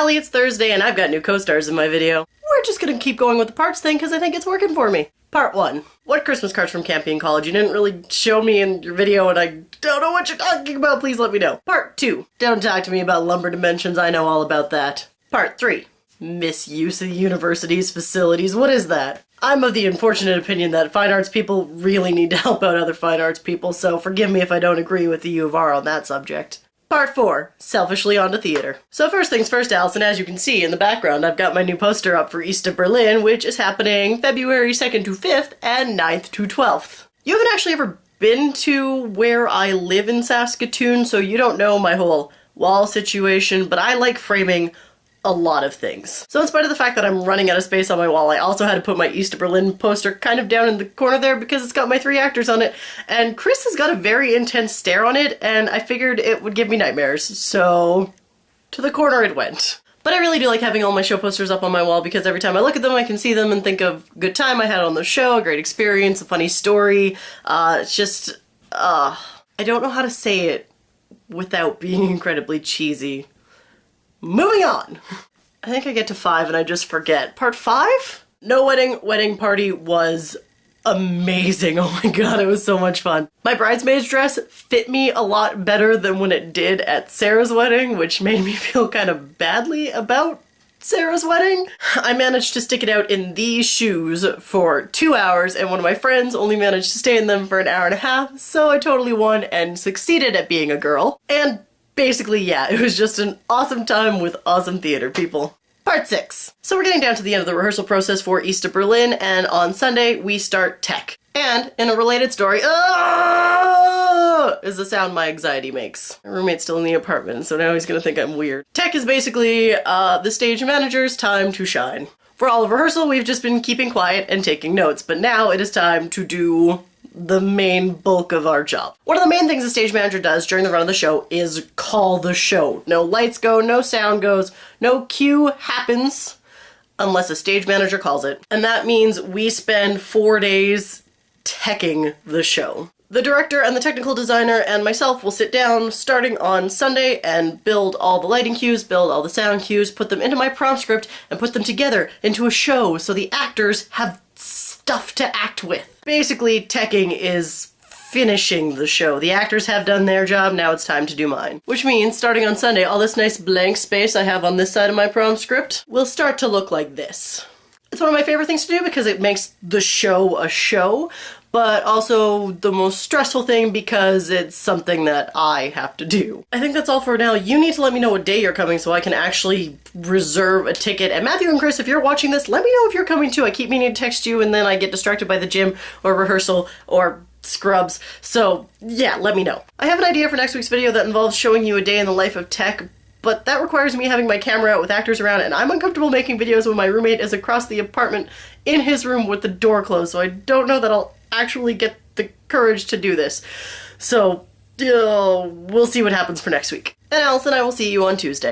Allie, it's Thursday and I've got new co-stars in my video. We're just gonna keep going with the parts thing because I think it's working for me. Part 1. What Christmas cards from camping in college? You didn't really show me in your video and I don't know what you're talking about, please let me know. Part 2. Don't talk to me about lumber dimensions, I know all about that. Part 3. Misuse of the university's facilities, what is that? I'm of the unfortunate opinion that fine arts people really need to help out other fine arts people, so forgive me if I don't agree with the U of R on that subject. Part 4. Selfishly onto theater. So first things first, Allison, as you can see in the background, I've got my new poster up for East of Berlin, which is happening February 2nd to 5th and 9th to 12th. You haven't actually ever been to where I live in Saskatoon, so you don't know my whole wall situation, but I like framing a lot of things. So in spite of the fact that I'm running out of space on my wall, I also had to put my East of Berlin poster kind of down in the corner there because it's got my 3 actors on it, and Chris has got a very intense stare on it, and I figured it would give me nightmares, so to the corner it went. But I really do like having all my show posters up on my wall because every time I look at them I can see them and think of a good time I had on the show, a great experience, a funny story. It's just, I don't know how to say it without being incredibly cheesy. Moving on! I think I get to 5 and I just forget. Part 5? No wedding party was amazing. Oh my god, it was so much fun. My bridesmaid's dress fit me a lot better than when it did at Sarah's wedding, which made me feel kind of badly about Sarah's wedding. I managed to stick it out in these shoes for 2 hours and one of my friends only managed to stay in them for an hour and a half, so I totally won and succeeded at being a girl. And basically, yeah, it was just an awesome time with awesome theater people. Part 6. So we're getting down to the end of the rehearsal process for East of Berlin, and on Sunday we start tech. And in a related story, is the sound my anxiety makes. My roommate's still in the apartment, so now he's gonna think I'm weird. Tech is basically the stage manager's time to shine. For all of rehearsal, we've just been keeping quiet and taking notes, but now it is time to do the main bulk of our job. One of the main things a stage manager does during the run of the show is call the show. No lights go, no sound goes, no cue happens unless a stage manager calls it. And that means we spend 4 days teching the show. The director and the technical designer and myself will sit down starting on Sunday and build all the lighting cues, build all the sound cues, put them into my prompt script, and put them together into a show so the actors have stuff to act with. Basically, teching is finishing the show. The actors have done their job, now it's time to do mine. Which means, starting on Sunday, all this nice blank space I have on this side of my prompt script will start to look like this. It's one of my favorite things to do because it makes the show a show, but also the most stressful thing because it's something that I have to do. I think that's all for now. You need to let me know what day you're coming so I can actually reserve a ticket. And Matthew and Chris, if you're watching this, let me know if you're coming too. I keep meaning to text you and then I get distracted by the gym or rehearsal or scrubs. So yeah, let me know. I have an idea for next week's video that involves showing you a day in the life of tech, but that requires me having my camera out with actors around, and I'm uncomfortable making videos when my roommate is across the apartment in his room with the door closed, so I don't know that I'll actually get the courage to do this. So, we'll see what happens for next week. And Allison, I will see you on Tuesday.